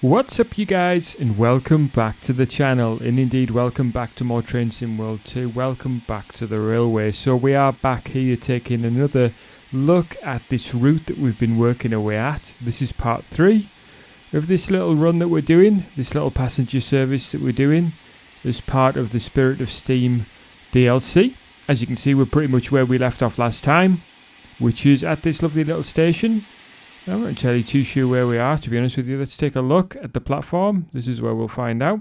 What's up you guys, and welcome back to the channel, and indeed welcome back to more Train Sim World 2, welcome back to the railway. So we are back here taking another look at this route that we've been working away at. This is part 3 of this little run that we're doing, this little passenger service that we're doing as part of the Spirit of Steam DLC. As you can see, we're pretty much where we left off last time, which is at this lovely little station. I'm not entirely too sure where we are, to be honest with you. Let's take a look at the platform. This is where we'll find out.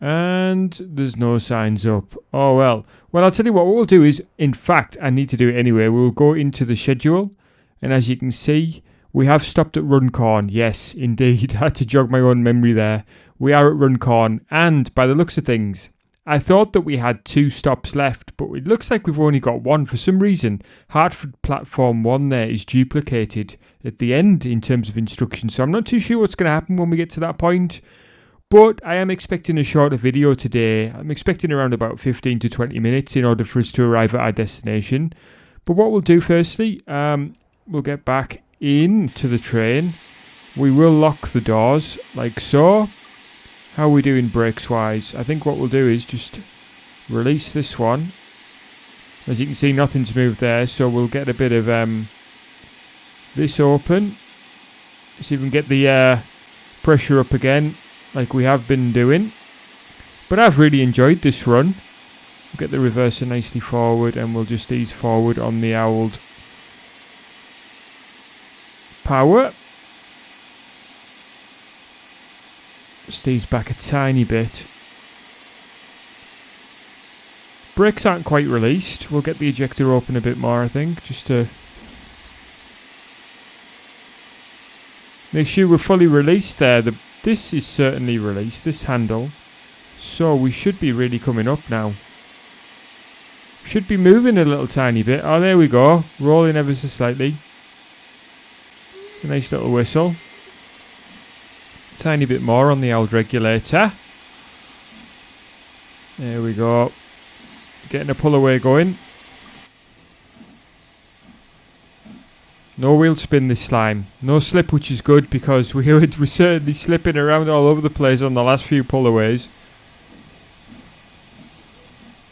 And there's no signs up. Oh, well. Well, I'll tell you what we'll do is, in fact, I need to do it anyway. We'll go into the schedule. And as you can see, we have stopped at Runcorn. Yes, indeed. I had to jog my own memory there. We are at Runcorn. And by the looks of things, I thought that we had 2 stops left, but it looks like we've only got 1 for some reason. Hartford Platform 1 there is duplicated at the end in terms of instructions, so I'm not too sure what's going to happen when we get to that point. But I am expecting a shorter video today. I'm expecting around about 15 to 20 minutes in order for us to arrive at our destination. But what we'll do firstly, we'll get back into the train. We will lock the doors like so. How are we doing brakes wise? I think what we'll do is just release this one. As you can see, nothing's moved there, so we'll get a bit of this open. See if we can get the pressure up again like we have been doing. But I've really enjoyed this run. We'll get the reverser nicely forward, and we'll just ease forward on the old power. Just ease back a tiny bit. Brakes aren't quite released. We'll get the ejector open a bit more, I think, just to make sure we're fully released there. This is certainly released, this handle. So we should be really coming up now. Should be moving a little tiny bit. Oh, there we go. Rolling ever so slightly. A nice little whistle. Tiny bit more on the old regulator. There we go. Getting a pull away going. No wheel spin this time. No slip, which is good because we're certainly slipping around all over the place on the last few pullaways.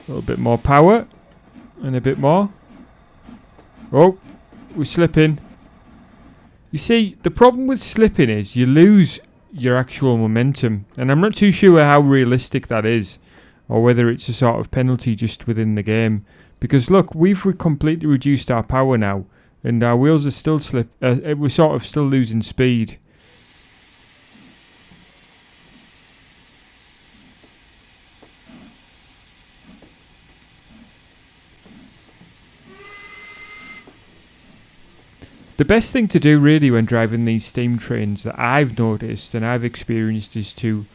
A little bit more power. And a bit more. Oh, we're slipping. You see, the problem with slipping is you lose your actual momentum, and I'm not too sure how realistic that is, or whether it's a sort of penalty just within the game, because look, we've completely reduced our power now, and our wheels are still we're sort of still losing speed. The best thing to do really when driving these steam trains that I've noticed and I've experienced is to,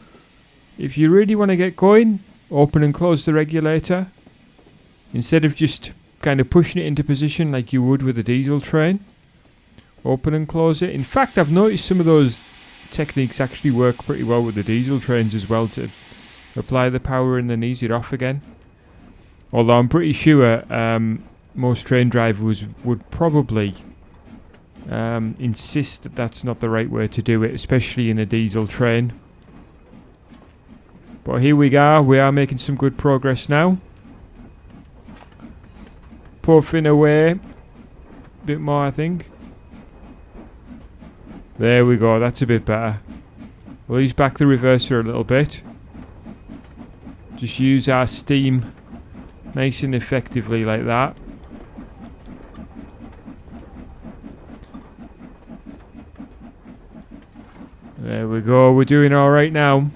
if you really want to get going, open and close the regulator instead of just kind of pushing it into position like you would with a diesel train. Open and close it. In fact, I've noticed some of those techniques actually work pretty well with the diesel trains as well, to apply the power and then ease it off again. Although I'm pretty sure most train drivers would probably insist that that's not the right way to do it, especially in a diesel train. But here we are making some good progress now. Puffing away a bit more, I think. There we go, that's a bit better. We'll ease back the reverser a little bit. Just use our steam nice and effectively like that. There we go, we're doing alright now.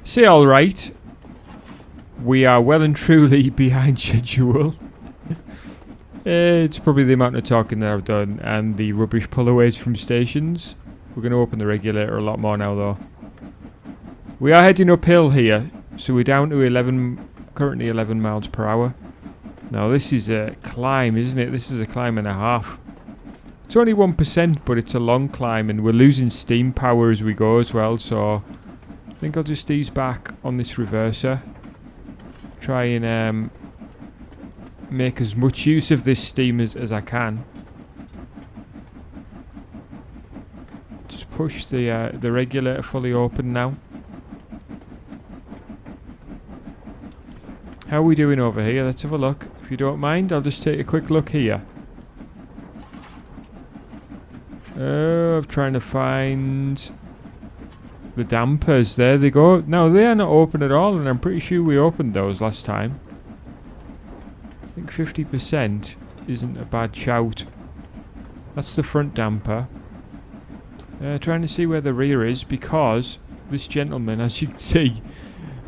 Say alright. We are well and truly behind schedule. It's probably the amount of talking that I've done and the rubbish pullaways from stations. We're going to open the regulator a lot more now though. We are heading uphill here, so we're down to currently 11 miles per hour. Now this is a climb, isn't it? This is a climb and a half. It's only 1%, but it's a long climb, and we're losing steam power as we go as well, so I think I'll just ease back on this reverser. Try and make as much use of this steam as I can. Just push the regulator fully open now. How are we doing over here? Let's have a look. If you don't mind, I'll just take a quick look here. I'm trying to find the dampers. There they go. Now, they are not open at all, and I'm pretty sure we opened those last time. I think 50% isn't a bad shout. That's the front damper. Trying to see where the rear is, because this gentleman, as you can see,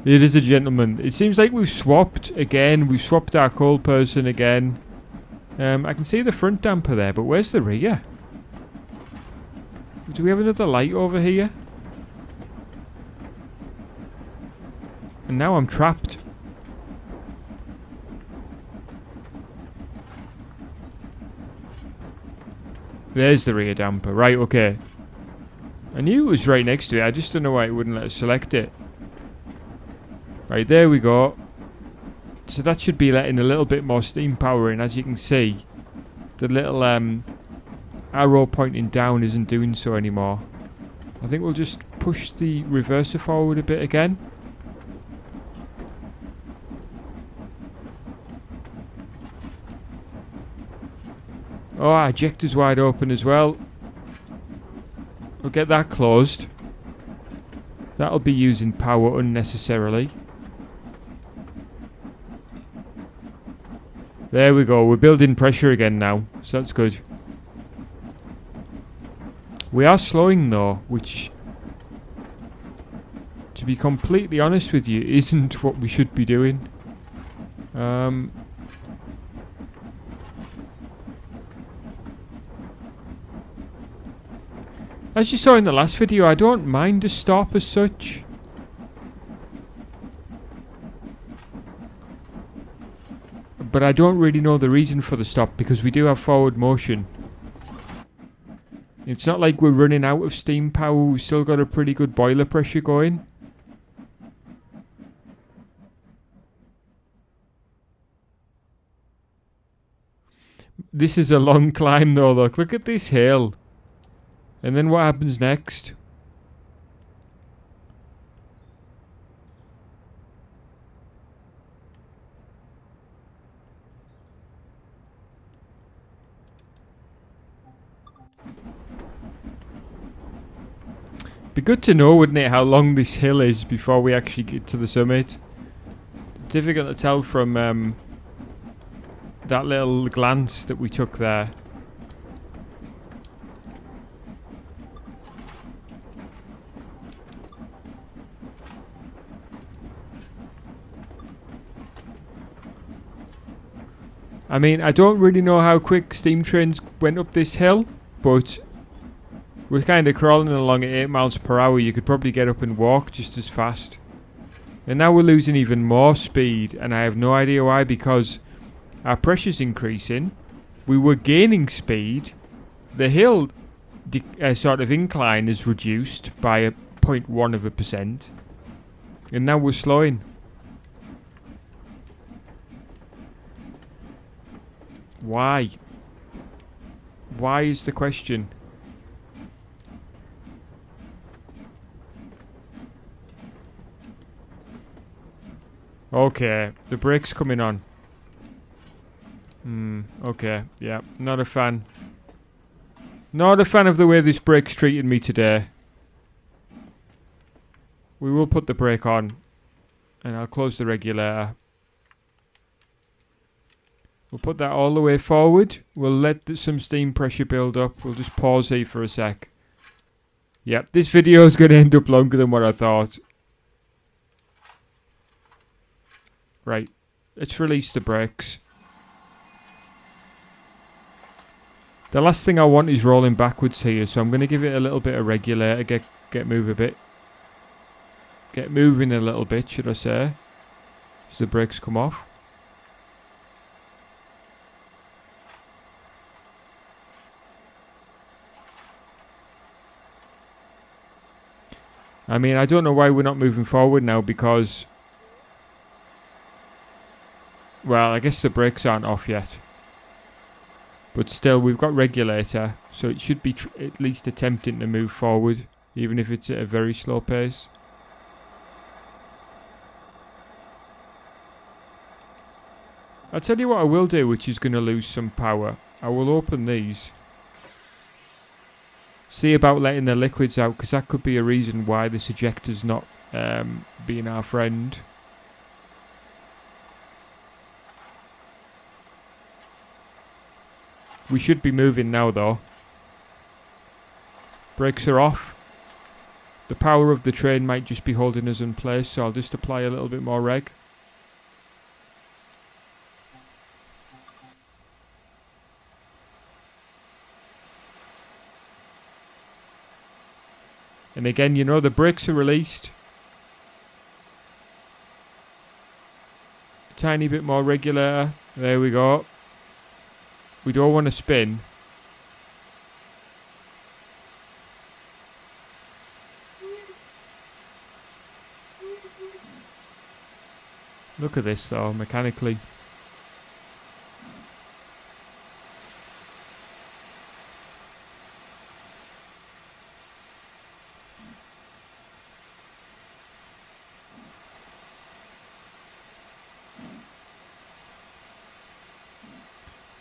it is a gentleman. It seems like we've swapped again. We've swapped our cold person again. I can see the front damper there, but where's the rear? Do we have another light over here? And now I'm trapped. There's the rear damper. Right, okay. I knew it was right next to it. I just don't know why it wouldn't let us select it. Right, there we go. So that should be letting a little bit more steam power in. As you can see, the little arrow pointing down isn't doing so anymore. I think we'll just push the reverser forward a bit again. Oh, our ejector's wide open as well. We'll get that closed. That'll be using power unnecessarily. There we go. We're building pressure again now, so that's good. We are slowing though, which, to be completely honest with you, isn't what we should be doing. As you saw in the last video, I don't mind a stop as such. But I don't really know the reason for the stop, because we do have forward motion. It's not like we're running out of steam power. We've still got a pretty good boiler pressure going. This is a long climb though, look at this hill. And then what happens next? Be good to know, wouldn't it, how long this hill is before we actually get to the summit. Difficult to tell from that little glance that we took there. I mean, I don't really know how quick steam trains went up this hill, but we're kind of crawling along at 8 miles per hour. You could probably get up and walk just as fast. And now we're losing even more speed, and I have no idea why, because our pressure's increasing. We were gaining speed. The hill sort of incline is reduced by a 0.1%. And now we're slowing. Why? Why is the question? Okay, the brake's coming on. Okay, yeah, not a fan. Not a fan of the way this brake's treated me today. We will put the brake on, and I'll close the regulator. We'll put that all the way forward. We'll let some steam pressure build up. We'll just pause here for a sec. Yep, this video is going to end up longer than what I thought. Right, let's release the brakes. The last thing I want is rolling backwards here, so I'm going to give it a little bit of regulator, get moving a bit. Get moving a little bit, should I say, as the brakes come off. I mean, I don't know why we're not moving forward now, because, well, I guess the brakes aren't off yet. But still, we've got regulator, so it should be at least attempting to move forward, even if it's at a very slow pace. I'll tell you what I will do, which is going to lose some power. I will open these. See about letting the liquids out, because that could be a reason why this ejector's not being our friend. We should be moving now though. Brakes are off. The power of the train might just be holding us in place, so I'll just apply a little bit more reg. And again, you know, the brakes are released. A tiny bit more regulator. There we go. We don't want to spin. Look at this though, mechanically.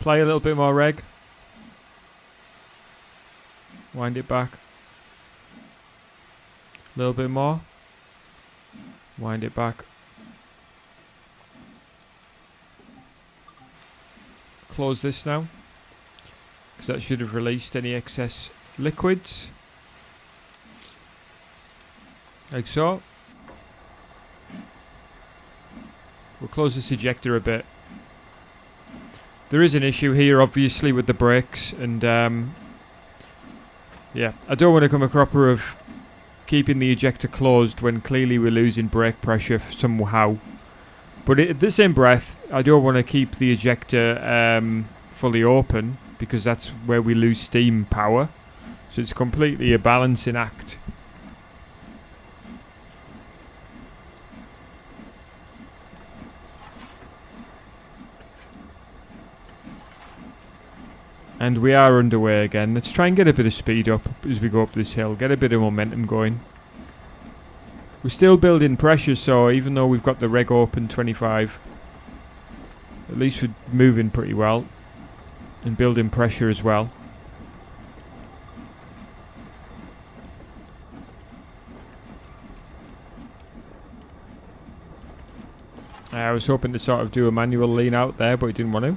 Play a little bit more reg. Wind it back. A little bit more. Wind it back. Close this now, because that should have released any excess liquids. Like so. We'll close this ejector a bit. There is an issue here, obviously, with the brakes, and yeah, I don't want to come a cropper of keeping the ejector closed when clearly we're losing brake pressure somehow. But at the same breath, I don't want to keep the ejector fully open, because that's where we lose steam power. So it's completely a balancing act. And we are underway again. Let's try and get a bit of speed up as we go up this hill. Get a bit of momentum going. We're still building pressure, so even though we've got the reg open 25, at least we're moving pretty well. And building pressure as well. I was hoping to sort of do a manual lean out there, but I didn't want to.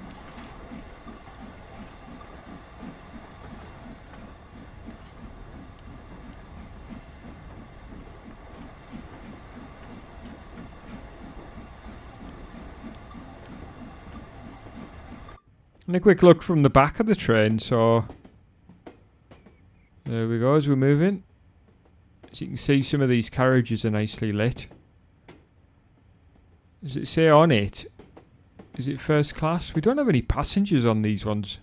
And a quick look from the back of the train, so there we go as we're moving. As you can see, some of these carriages are nicely lit. Does it say on it? Is it first class? We don't have any passengers on these ones.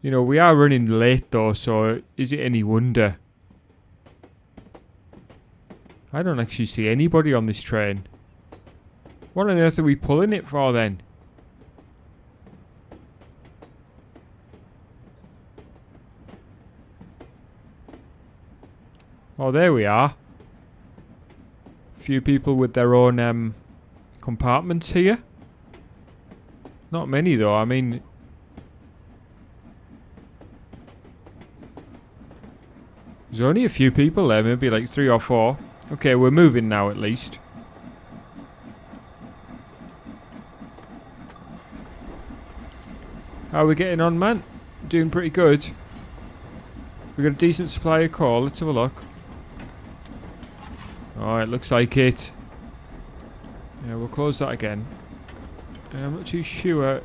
You know, we are running late though, so is it any wonder? I don't actually see anybody on this train. What on earth are we pulling it for then? Oh, there we are. A few people with their own compartments here. Not many though, I mean... There's only a few people there, maybe like 3 or 4. Okay, we're moving now at least. How are we getting on, man? Doing pretty good. We've got a decent supply of coal, let's have a look. Oh, it looks like it. Yeah, we'll close that again. I'm not too sure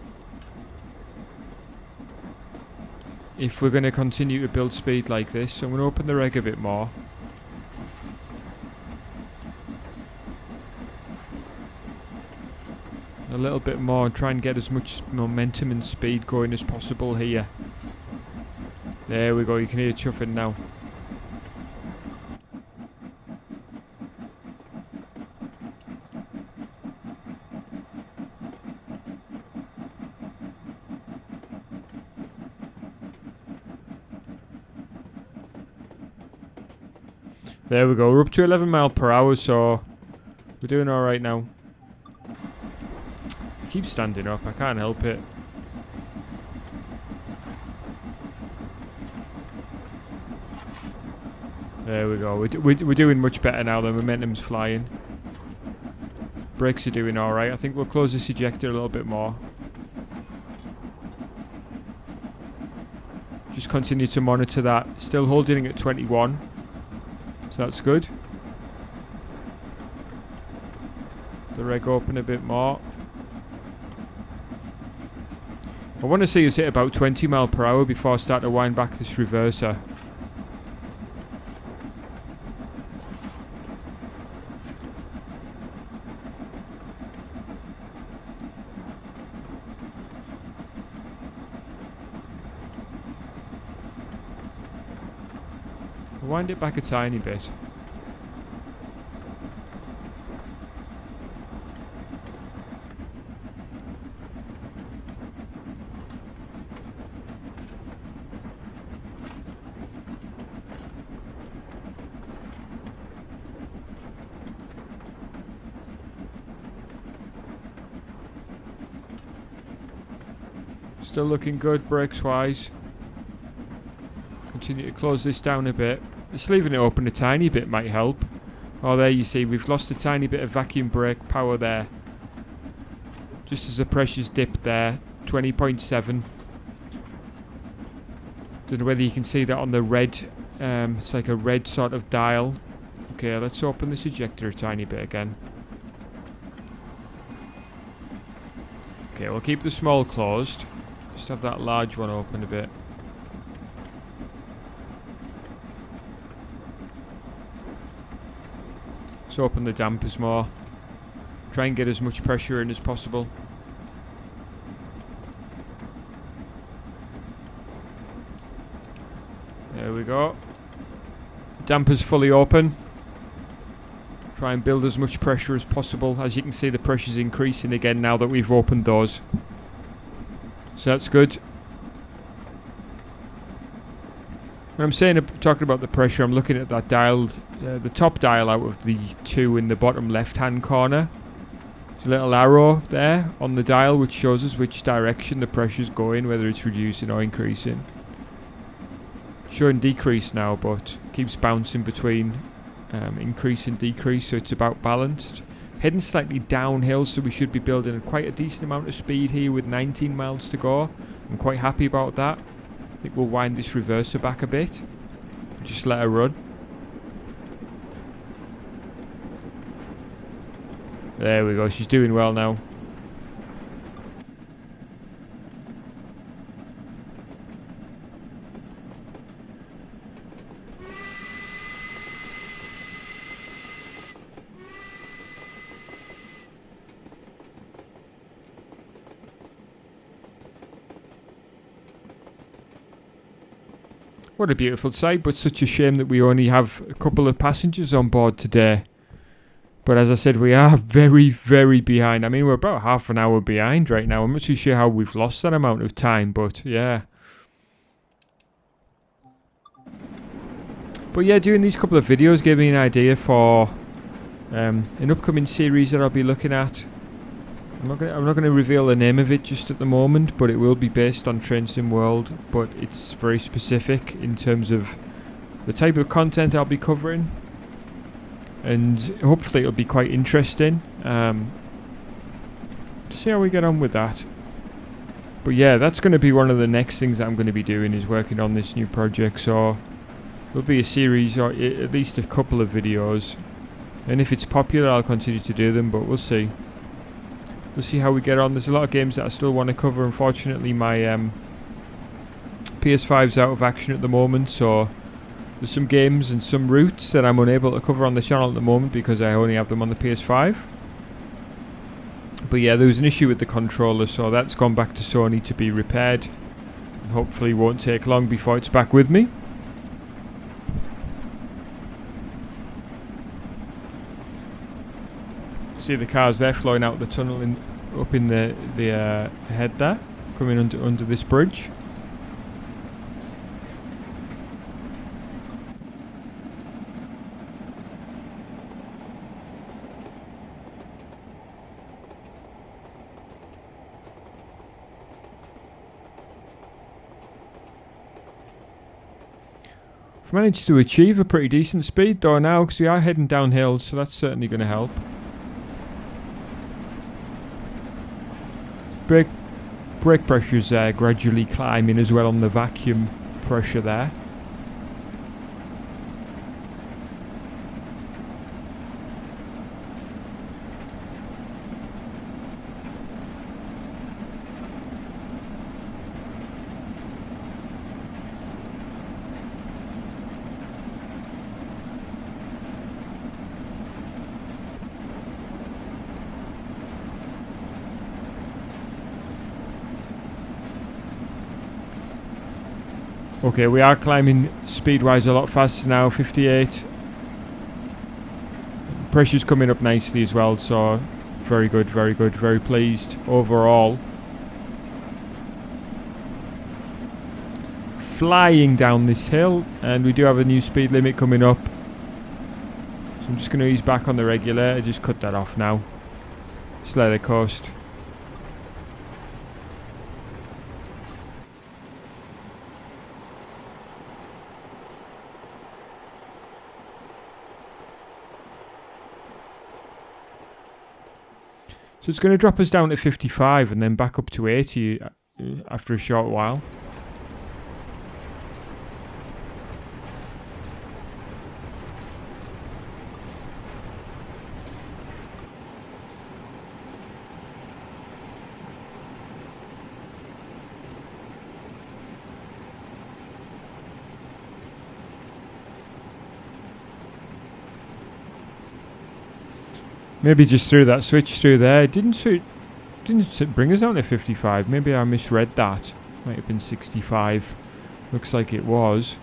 if we're going to continue to build speed like this, so I'm going to open the reg a bit more. A little bit more and try and get as much momentum and speed going as possible here. There we go, you can hear it chuffing now. There we go. We're up to 11 mile per hour, so we're doing all right now. I keep standing up. I can't help it. There we go. We're doing much better now. The momentum's flying. Brakes are doing all right. I think we'll close this ejector a little bit more. Just continue to monitor that. Still holding it at 21. So that's good. The reg open a bit more. I want to see us hit about 20 mile per hour before I start to wind back this reverser. Wind it back a tiny bit. Still looking good brakes wise. Continue to close this down a bit. Just leaving it open a tiny bit might help. Oh, there you see, we've lost a tiny bit of vacuum brake power there. Just as the pressure's dipped there, 20.7. Don't know whether you can see that on the red. It's like a red sort of dial. Okay, let's open this ejector a tiny bit again. Okay, we'll keep the small closed. Just have that large one open a bit. Let's open the dampers more. Try and get as much pressure in as possible. There we go. Dampers fully open. Try and build as much pressure as possible. As you can see, the pressure's increasing again now that we've opened those. So that's good. When I'm talking about the pressure, I'm looking at that dial, the top dial out of the two in the bottom left-hand corner. There's a little arrow there on the dial which shows us which direction the pressure's going, whether it's reducing or increasing. Showing decrease now, but keeps bouncing between increase and decrease, so it's about balanced. Heading slightly downhill, so we should be building quite a decent amount of speed here with 19 miles to go. I'm quite happy about that. I think we'll wind this reverser back a bit. Just let her run. There we go, she's doing well now. What a beautiful sight, but such a shame that we only have a couple of passengers on board today. But as I said, we are very, very behind. I mean, we're about half an hour behind right now. I'm not too sure how we've lost that amount of time, but yeah. But yeah, doing these couple of videos gave me an idea for an upcoming series that I'll be looking at. I'm not going to reveal the name of it just at the moment, but it will be based on Train Sim World. But it's very specific in terms of the type of content I'll be covering, and hopefully it'll be quite interesting. To see how we get on with that. But yeah, that's going to be one of the next things that I'm going to be doing, is working on this new project. So there'll be a series, or at least a couple of videos, and if it's popular I'll continue to do them, but we'll see. We'll see how we get on. There's a lot of games that I still want to cover. Unfortunately, my PS5's out of action at the moment, so there's some games and some routes that I'm unable to cover on the channel at the moment because I only have them on the PS5. But yeah, there was an issue with the controller, so that's gone back to Sony to be repaired, and hopefully won't take long before it's back with me. See the cars there flowing out the tunnel up in the head there, coming under this bridge. We've managed to achieve a pretty decent speed though now, because we are heading downhill, so that's certainly going to help. Brake pressure's gradually climbing as well on the vacuum pressure there. Okay, we are climbing speed-wise a lot faster now, 58. Pressure's coming up nicely as well, so very good, very pleased overall. Flying down this hill, and we do have a new speed limit coming up. So I'm just going to ease back on the regulator, just cut that off now. Just let it coast. So it's going to drop us down to 55 and then back up to 80 after a short while. Maybe just threw that switch through there. It didn't bring us down to 55. Maybe I misread that. Might have been 65. Looks like it was.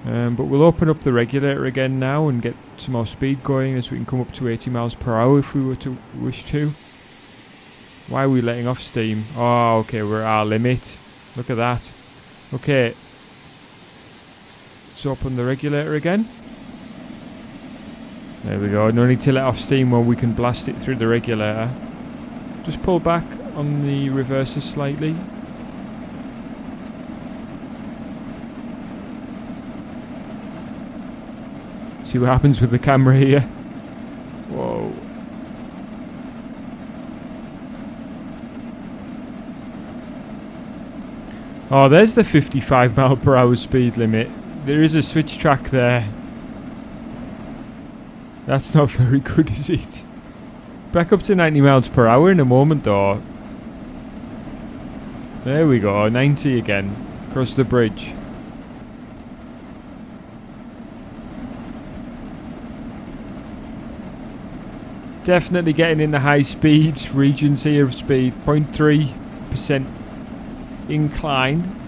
But we'll open up the regulator again now and get some more speed going as we can come up to 80 miles per hour if we were to wish to. Why are we letting off steam? Oh, okay, we're at our limit. Look at that. Okay. So open the regulator again. There we go. No need to let off steam when we can blast it through the regulator. Just pull back on the reverser slightly. See what happens with the camera here. Whoa. Oh, there's the 55 mile per hour speed limit. There is a switch track there. That's not very good, is it? Back up to 90 miles per hour in a moment, though. There we go, 90 again. Across the bridge. Definitely getting in the high speed regions here of speed. 0.3% incline.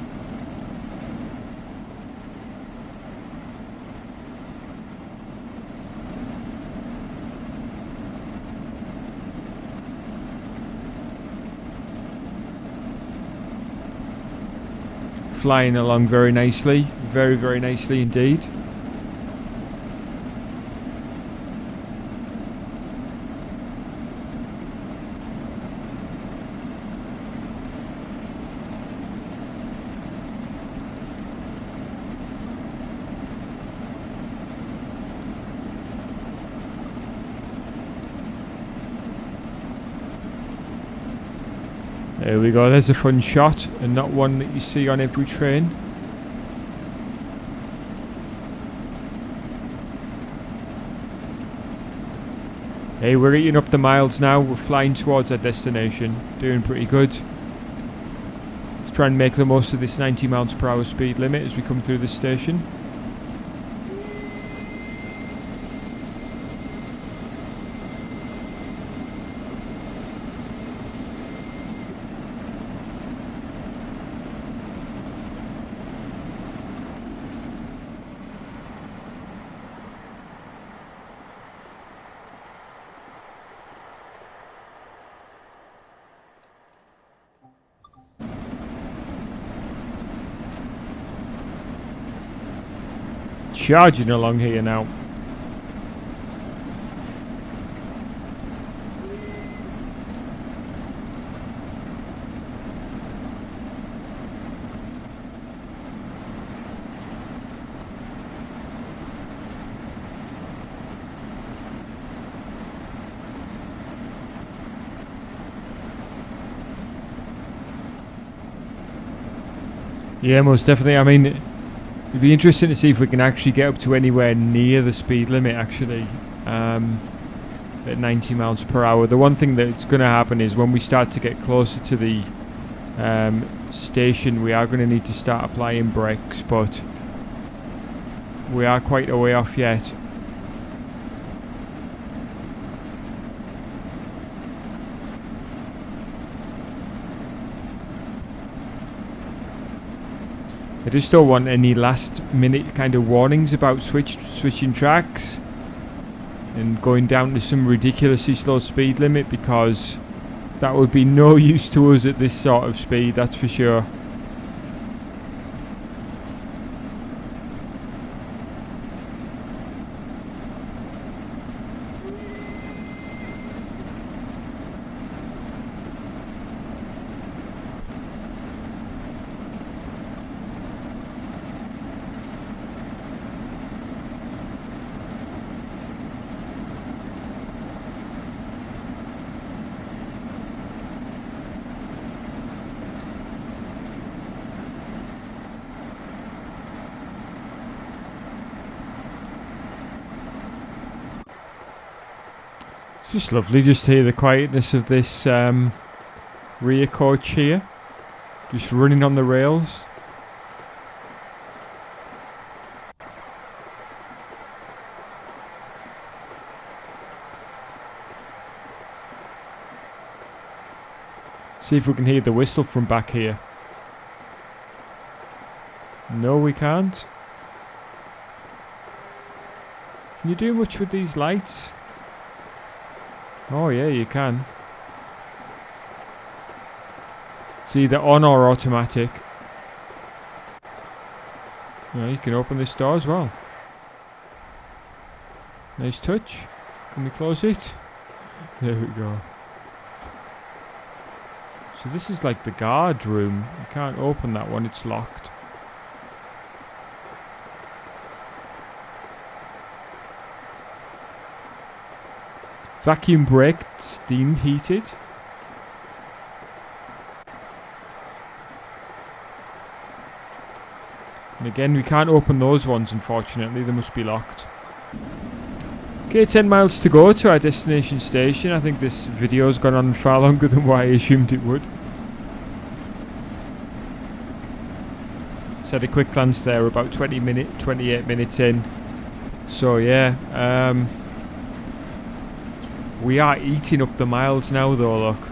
Flying along very nicely, very nicely indeed. There we go, there's a fun shot, and not one that you see on every train. Hey, we're eating up the miles now, we're flying towards our destination, doing pretty good. Let's try and make the most of this 90 miles per hour speed limit as we come through the station. Charging along here now. Yeah, most definitely. I mean, it'd be interesting to see if we can actually get up to anywhere near the speed limit, actually, at 90 miles per hour. The one thing that's going to happen is when we start to get closer to the station, we are going to need to start applying brakes, but we are quite a way off yet. I just don't want any last minute kind of warnings about switching tracks and going down to some ridiculously slow speed limit, because that would be no use to us at this sort of speed, that's for sure. It's just lovely just to hear the quietness of this rear coach here, just running on the rails. See if we can hear the whistle from back here. No, we can't. Can you do much with these lights? Oh yeah, you can. It's either on or automatic. Yeah, you can open this door as well. Nice touch. Can we close it? There we go. So this is like the guard room. You can't open that one, it's locked. Vacuum braked, steam heated. And again, we can't open those ones, unfortunately. They must be locked. Okay, 10 miles to go to our destination station. I think this video's gone on far longer than what I assumed it would. Just had a quick glance there, about 28 minutes in. So yeah, we are eating up the miles now though, look.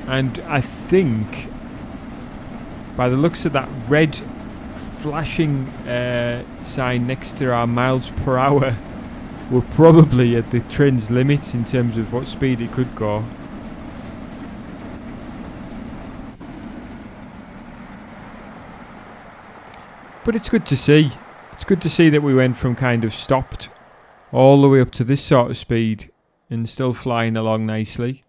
And I think, by the looks of that red flashing sign next to our miles per hour, we're probably at the train's limits in terms of what speed it could go. But it's good to see. It's good to see that we went from kind of stopped all the way up to this sort of speed and still flying along nicely.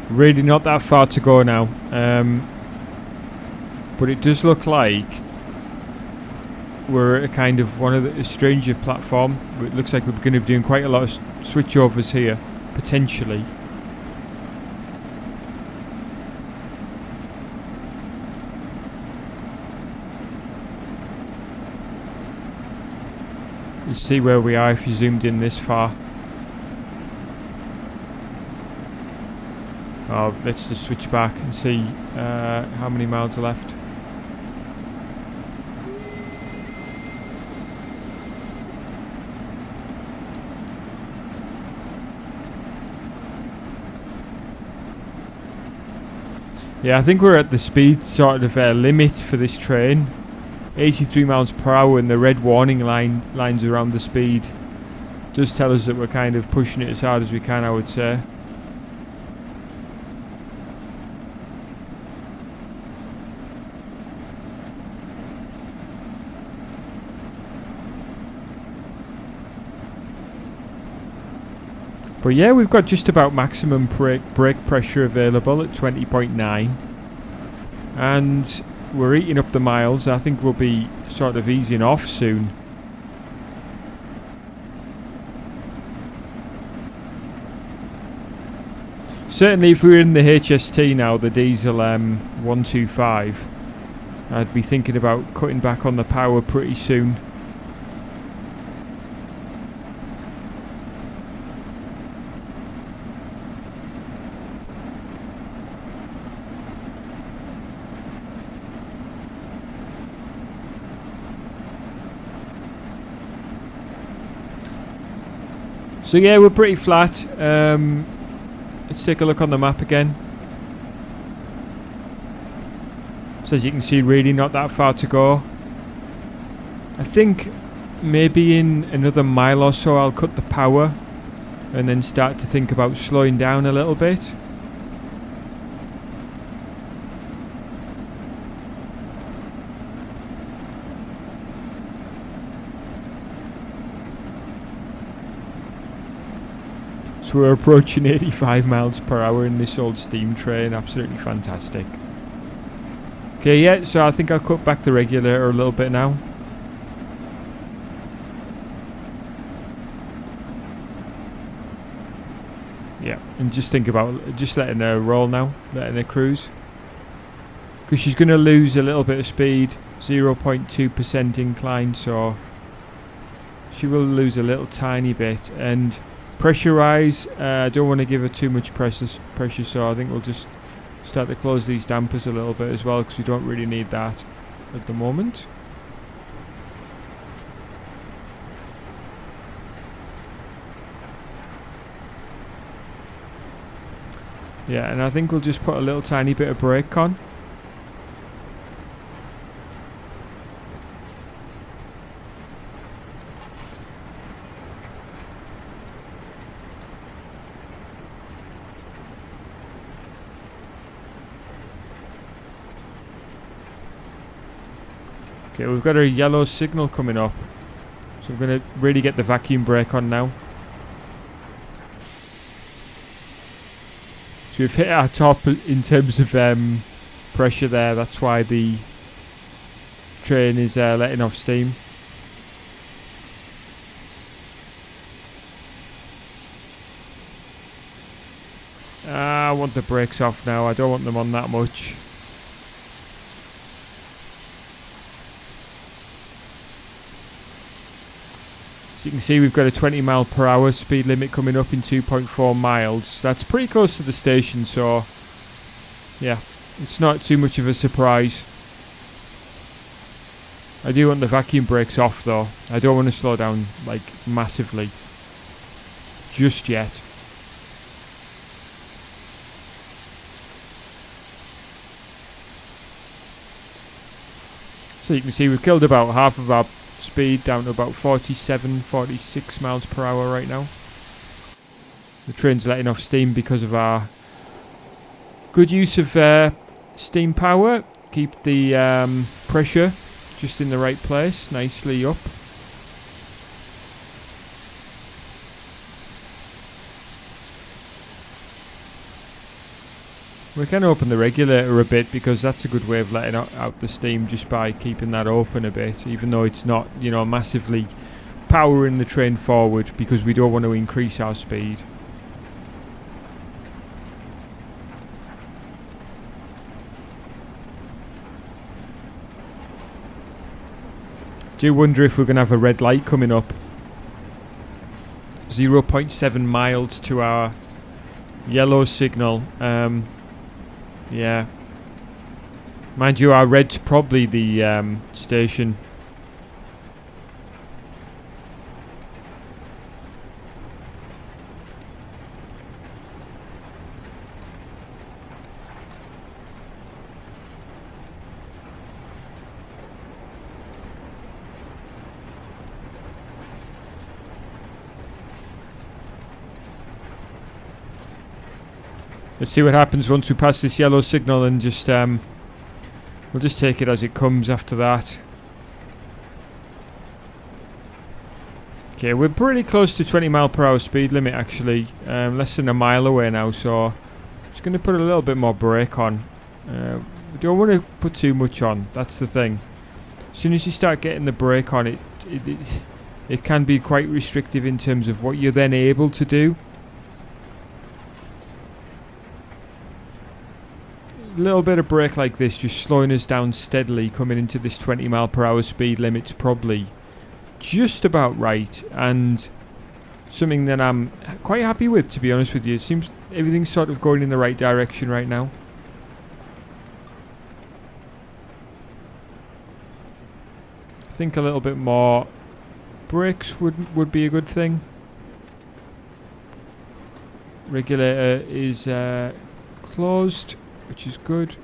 Really not that far to go now. But it does look like we're at a kind of a stranger platform. It looks like we're going to be doing quite a lot of switchovers here, potentially. Let's see where we are if you zoomed in this far. Oh, let's just switch back and see how many miles are left. Yeah, I think we're at the speed sort of limit for this train. 83 miles per hour, and the red warning lines around the speed does tell us that we're kind of pushing it as hard as we can, I would say. But yeah, we've got just about maximum brake pressure available at 20.9. And we're eating up the miles. I think we'll be sort of easing off soon. Certainly if we were in the HST now, the diesel 125, I'd be thinking about cutting back on the power pretty soon. So yeah, we're pretty flat. Let's take a look on the map again. So as you can see, really not that far to go. I think maybe in another mile or so I'll cut the power and then start to think about slowing down a little bit. So we're approaching 85 miles per hour in this old steam train. Absolutely fantastic. Okay, yeah, so I think I'll cut back the regulator a little bit now. Yeah, and just think about just letting her roll now, letting her cruise. Because she's going to lose a little bit of speed, 0.2% incline, so she will lose a little tiny bit. And pressure-wise, I don't want to give her too much pressure, so I think we'll just start to close these dampers a little bit as well, because we don't really need that at the moment. Yeah, and I think we'll just put a little tiny bit of brake on. Okay, we've got a yellow signal coming up, so we're going to really get the vacuum brake on now. So we've hit our top in terms of pressure there. That's why the train is letting off steam. I want the brakes off now. I don't want them on that much. As you can see, we've got a 20 mile per hour speed limit coming up in 2.4 miles. That's pretty close to the station, so yeah, it's not too much of a surprise. I do want the vacuum brakes off though. I don't want to slow down like massively just yet. So you can see we've killed about half of our speed, down to about 46 miles per hour right now. The train's letting off steam because of our good use of steam power. Keep the pressure just in the right place, nicely up. We can open the regulator a bit because that's a good way of letting out the steam, just by keeping that open a bit, even though it's not, you know, massively powering the train forward, because we don't want to increase our speed. Do wonder if we're going to have a red light coming up. 0.7 miles to our yellow signal. Yeah. Mind you, our red's probably the station. Let's see what happens once we pass this yellow signal, and just we'll just take it as it comes after that. Okay, we're pretty close to 20 mile per hour speed limit actually. Less than a mile away now, so just going to put a little bit more brake on. We don't want to put too much on, that's the thing. As soon as you start getting the brake on, it can be quite restrictive in terms of what you're then able to do. A little bit of brake like this, just slowing us down steadily, coming into this 20 mile per hour speed limit's probably just about right, and something that I'm quite happy with, to be honest with you. It seems everything's sort of going in the right direction right now. I think a little bit more brakes would be a good thing. Regulator is closed, which is good.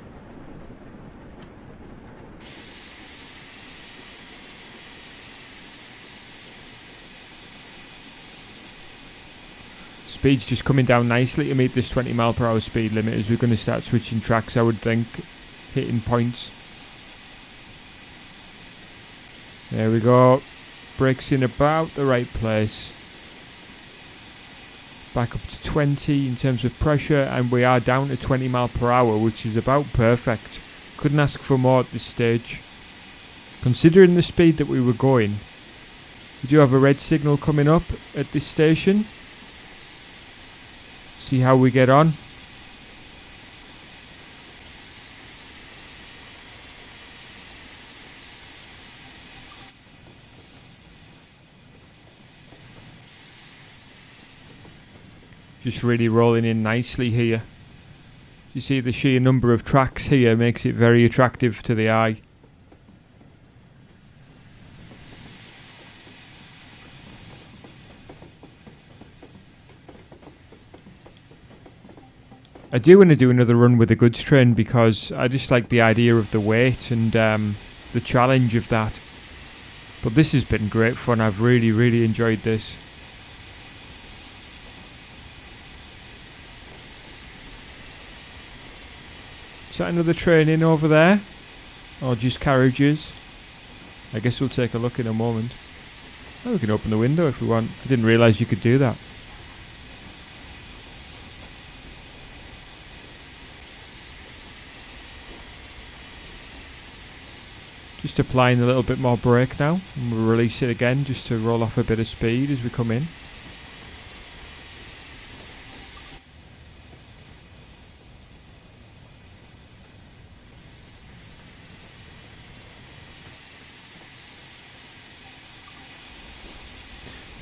Speed's just coming down nicely to meet this 20 mile per hour speed limit as we're going to start switching tracks, I would think, hitting points. There we go. Brakes in about the right place. Back up to 20 in terms of pressure, and we are down to 20 mile per hour, which is about perfect. Couldn't ask for more at this stage. Considering the speed that we were going, we do have a red signal coming up at this station. See how we get on. Just really rolling in nicely here. You see the sheer number of tracks here makes it very attractive to the eye. I do want to do another run with the goods train because I just like the idea of the weight and the challenge of that. But this has been great fun. I've really enjoyed this. Is that another train in over there? Or just carriages? I guess we'll take a look in a moment. Oh, we can open the window if we want. I didn't realise you could do that. Just applying a little bit more brake now, and we'll release it again just to roll off a bit of speed as we come in.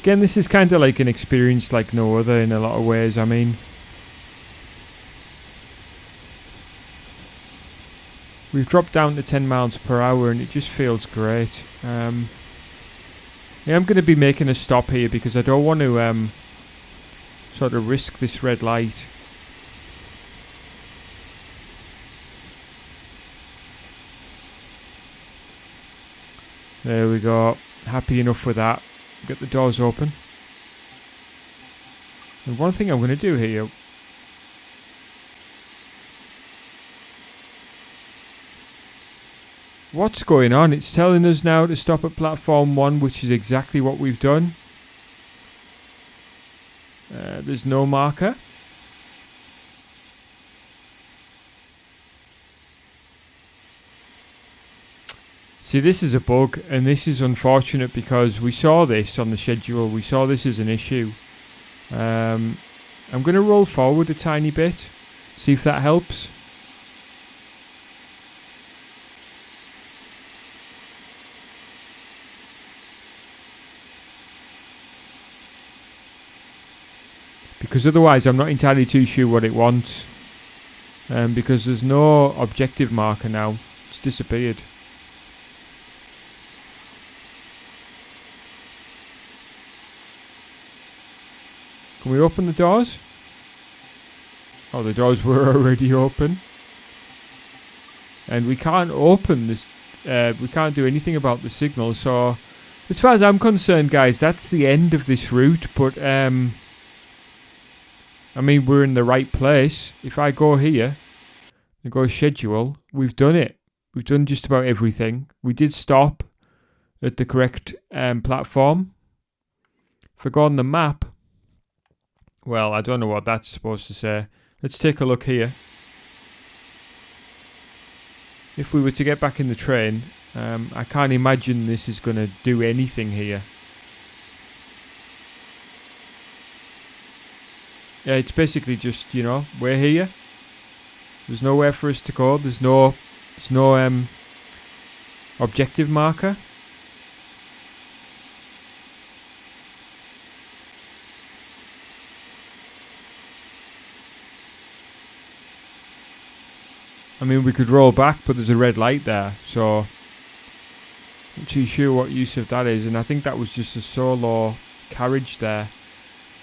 Again, this is kind of like an experience like no other in a lot of ways. I mean, we've dropped down to 10 miles per hour and it just feels great. Yeah, I'm going to be making a stop here because I don't want to sort of risk this red light. There we go. Happy enough with that. Get the doors open. And one thing I'm going to do here, what's going on? It's telling us now to stop at platform 1, which is exactly what we've done. There's no marker. See, this is a bug, and this is unfortunate because we saw this on the schedule. We saw this as an issue. I'm going to roll forward a tiny bit, see if that helps. Because otherwise I'm not entirely too sure what it wants. Because there's no objective marker now. It's disappeared. Can we open the doors? Oh, the doors were already open. And we can't open this. We can't do anything about the signal. So, as far as I'm concerned, guys, that's the end of this route. But, I mean, we're in the right place. If I go here and go schedule, we've done it. We've done just about everything. We did stop at the correct platform. If I go on the map, well, I don't know what that's supposed to say. Let's take a look here. If we were to get back in the train, I can't imagine this is going to do anything here. Yeah, it's basically just, you know, we're here. There's nowhere for us to go. There's no objective marker. I mean, we could roll back, but there's a red light there, so I'm not too sure what use of that is. And I think that was just a solo carriage there.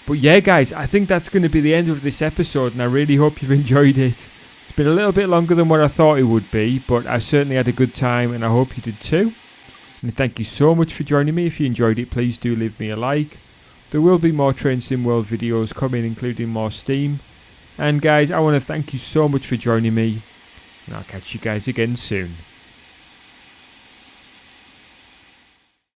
But yeah, guys, I think that's going to be the end of this episode, and I really hope you've enjoyed it. It's been a little bit longer than what I thought it would be, but I certainly had a good time, and I hope you did too. And thank you so much for joining me. If you enjoyed it, please do leave me a like. There will be more Train Sim World videos coming, including more Steam. And guys, I want to thank you so much for joining me, and I'll catch you guys again soon.